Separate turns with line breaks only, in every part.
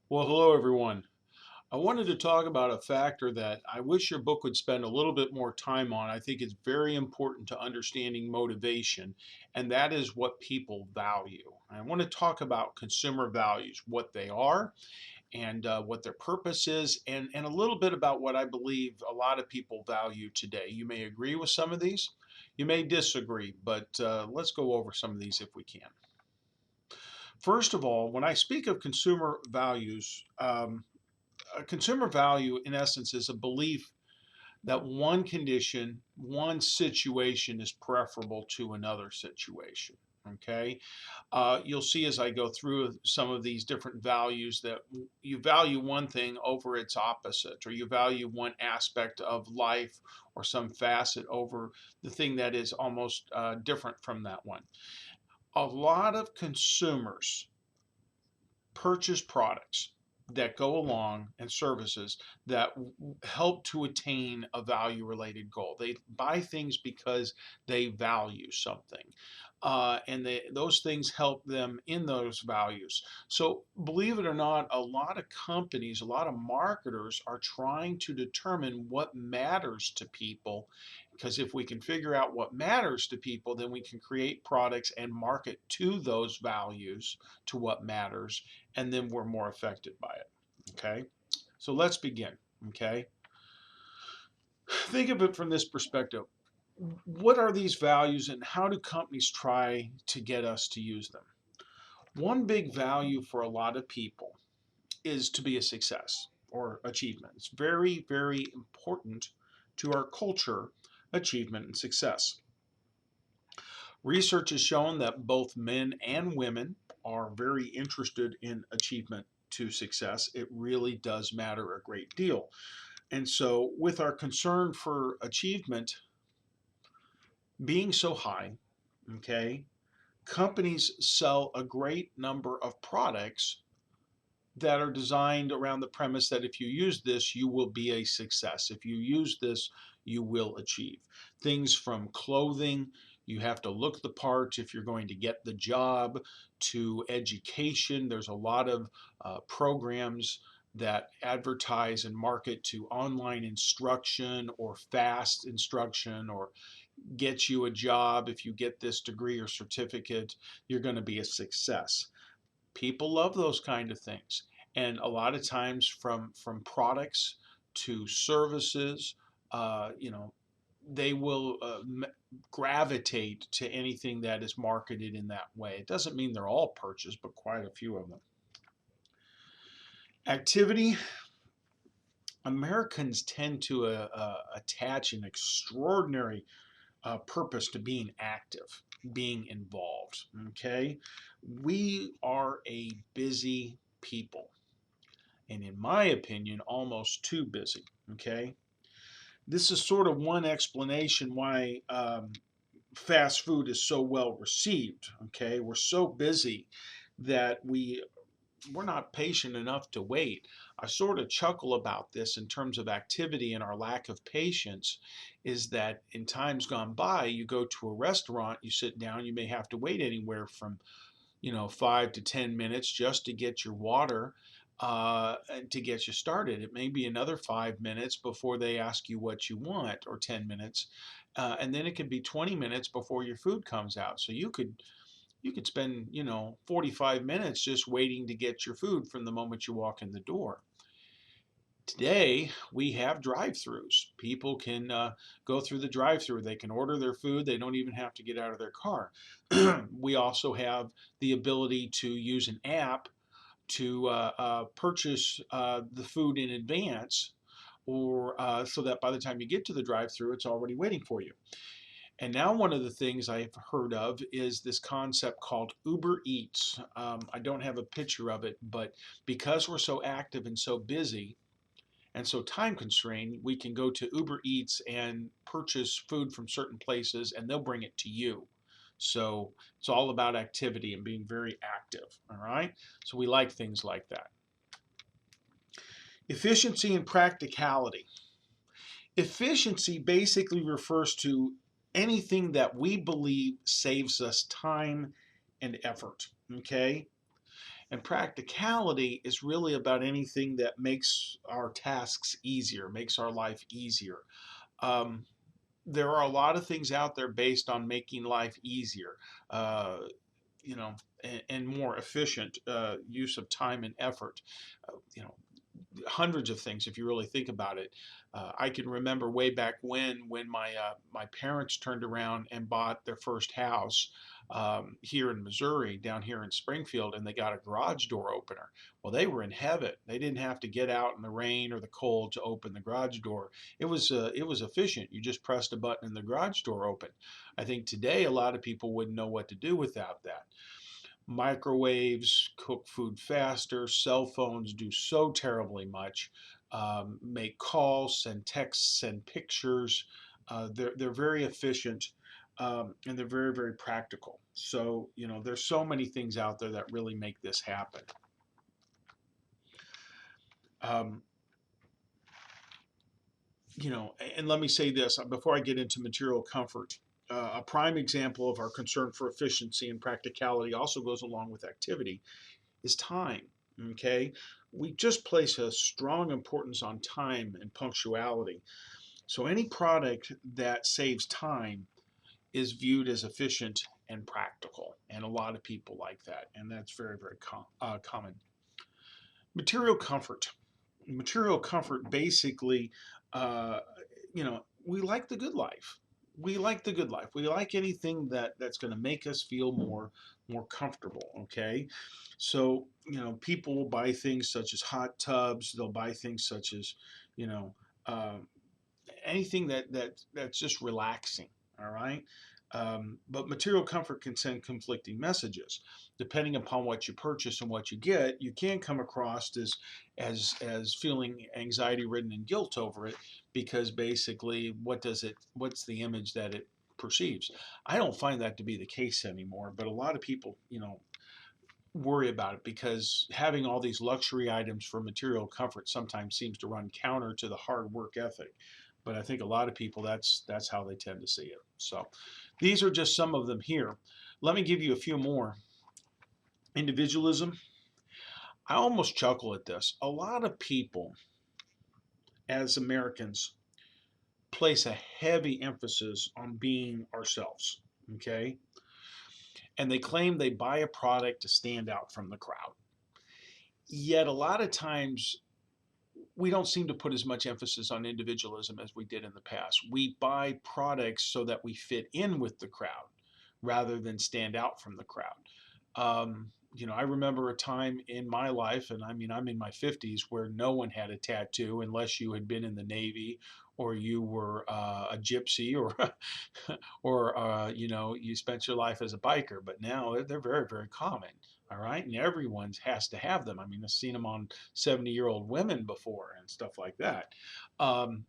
Well, hello everyone. I wanted to talk about a factor that I wish your book would spend a little bit more time on. I think it's very important to understanding motivation, and that is what people value. I want to talk about consumer values, what they are, and what their purpose is, and a little bit about what I believe a lot of people value today. You may agree with some of these, you may disagree, but let's go over some of these if we can. First of all, when I speak of consumer values, a consumer value, in essence, is a belief that one condition, one situation is preferable to another situation. Okay. You'll see as I go through some of these different values that you value one thing over its opposite, or you value one aspect of life or some facet over the thing that is almost different from that one. A lot of consumers purchase products that go along and services that help to attain a value related goal. They buy things because they value something. Those things help them in those values. So, believe it or not, a lot of companies, a lot of marketers are trying to determine what matters to people. Because if we can figure out what matters to people, then we can create products and market to those values, to what matters, and then we're more affected by it. Okay, so let's begin. Okay, think of it from this perspective. What are these values and how do companies try to get us to use them? One big value for a lot of people is to be a success or achievement. It's very, very important to our culture, achievement and success. Research has shown that both men and women are very interested in achievement to success. It really does matter a great deal. And so, with our concern for achievement being so high, okay, companies sell a great number of products that are designed around the premise that if you use this, you will be a success. If you use this, you will achieve. Things from clothing, you have to look the part if you're going to get the job, to education. There's a lot of programs that advertise and market to online instruction or fast instruction or get you a job. If you get this degree or certificate, you're going to be a success. People love those kind of things, and a lot of times from products to services, you know, they will gravitate to anything that is marketed in that way. It doesn't mean they're all purchased, but quite a few of them. Activity. Americans tend to attach an extraordinary purpose to being active, being involved. Okay, we are a busy people, and in my opinion, almost too busy. Okay, this is sort of one explanation why fast food is so well received. Okay, we're so busy that we're not patient enough to wait. I sort of chuckle about this in terms of activity and our lack of patience is that in times gone by, you go to a restaurant, you sit down, you may have to wait anywhere from 5 to 10 minutes just to get your water, and to get you started. It may be another 5 minutes before they ask you what you want, or 10 minutes, and then it could be 20 minutes before your food comes out. So you could spend 45 minutes just waiting to get your food from the moment you walk in the door. Today we have drive-throughs. People can go through the drive-through. They can order their food. They don't even have to get out of their car. We also have the ability to use an app to purchase the food in advance, or so that by the time you get to the drive-through, it's already waiting for you. And now one of the things I've heard of is this concept called Uber Eats. I don't have a picture of it, but because we're so active and so busy and so time constrained, we can go to Uber Eats and purchase food from certain places and they'll bring it to you. So it's all about activity and being very active. All right. So we like things like that. Efficiency and practicality. Efficiency basically refers to anything that we believe saves us time and effort. Okay. And practicality is really about anything that makes our tasks easier, makes our life easier. Um, there are a lot of things out there based on making life easier, uh, you know, and more efficient use of time and effort. You know, hundreds of things if you really think about it. I can remember way back when my parents turned around and bought their first house here in Missouri, down here in Springfield, and they got a garage door opener. Well, they were in heaven. They didn't have to get out in the rain or the cold to open the garage door. It was efficient. You just pressed a button and the garage door opened. I think today a lot of people wouldn't know what to do without that. Microwaves cook food faster. Cell phones do so terribly much. Make calls, send texts, send pictures. They're very efficient, and they're very, very practical. So, there's so many things out there that really make this happen. Um, and let me say this before I get into material comfort. A prime example of our concern for efficiency and practicality also goes along with activity is time. Okay, we just place a strong importance on time and punctuality. So any product that saves time is viewed as efficient and practical, and a lot of people like that, and that's very, very common. Material comfort. Material comfort basically, we like the good life. We like the good life. We like anything that's going to make us feel more comfortable. Okay, so people will buy things such as hot tubs. They'll buy things such as you know uh, anything that's just relaxing. All right. But material comfort can send conflicting messages. Depending upon what you purchase and what you get, you can come across as feeling anxiety ridden and guilt over it, because basically what's the image that it perceives? I don't find that to be the case anymore, but a lot of people, worry about it because having all these luxury items for material comfort sometimes seems to run counter to the hard work ethic. But I think a lot of people, that's how they tend to see it. So these are just some of them here. Let me give you a few more. Individualism. I almost chuckle at this. A lot of people, as Americans, place a heavy emphasis on being ourselves. Okay? And they claim they buy a product to stand out from the crowd. Yet a lot of times we don't seem to put as much emphasis on individualism as we did in the past. We buy products so that we fit in with the crowd rather than stand out from the crowd. I remember a time in my life, and I mean, I'm in my 50s, where no one had a tattoo unless you had been in the Navy or you were a gypsy or, you spent your life as a biker. But now they're very, very common. All right. And everyone has to have them. I mean, I've seen them on 70-year-old women before and stuff like that. Um,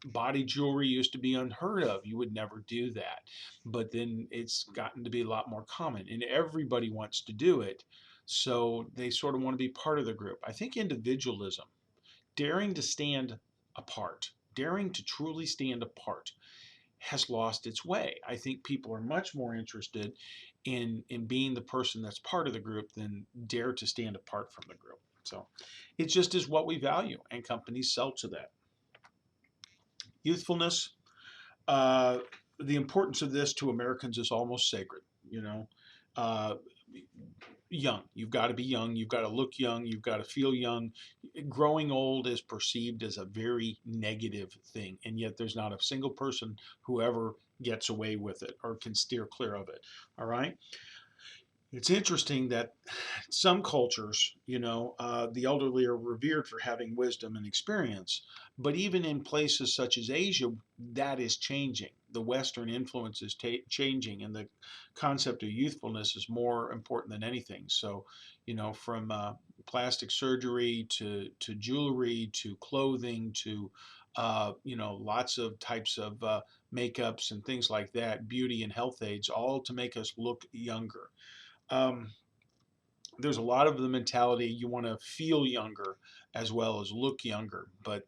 Body jewelry used to be unheard of. You would never do that. But then it's gotten to be a lot more common, and everybody wants to do it. So they sort of want to be part of the group. I think individualism, daring to stand apart, daring to truly stand apart, has lost its way. I think people are much more interested in being the person that's part of the group than dare to stand apart from the group. So it just is what we value, and companies sell to that. Youthfulness. Uh, the importance of this to Americans is almost sacred. You know, uh, young. You've got to be young. You've got to look young. You've got to feel young. Growing old is perceived as a very negative thing, and yet there's not a single person who ever gets away with it or can steer clear of it. All right. It's interesting that some cultures, the elderly are revered for having wisdom and experience. But even in places such as Asia, that is changing. The Western influence is changing, and the concept of youthfulness is more important than anything. So, from plastic surgery to jewelry to clothing to lots of types of makeups and things like that, beauty and health aids, all to make us look younger. Um, there's a lot of the mentality you want to feel younger as well as look younger, but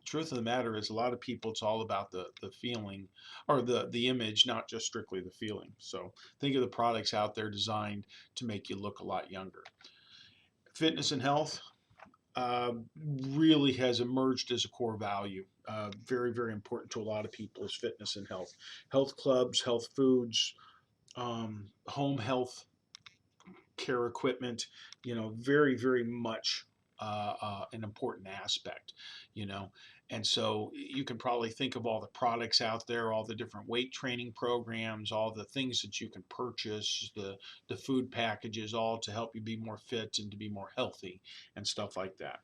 Truth of the matter is, a lot of people, it's all about the feeling, or the image, not just strictly the feeling. So think of the products out there designed to make you look a lot younger. Fitness and health uh, really has emerged as a core value. Very, very important to a lot of people is fitness and health. Health clubs, health foods, home health care equipment, very, very much an important aspect, you know. And so you can probably think of all the products out there, all the different weight training programs, all the things that you can purchase, the food packages, all to help you be more fit and to be more healthy and stuff like that.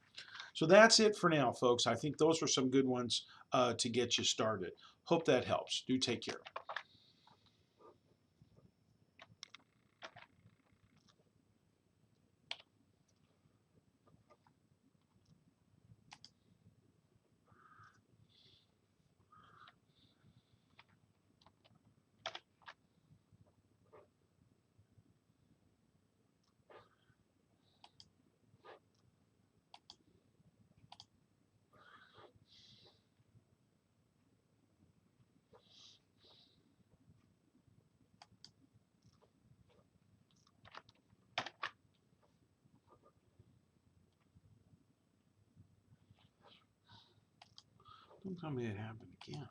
So that's it for now, folks. I think those were some good ones to get you started. Hope that helps. Do take care. Don't tell me it happened again.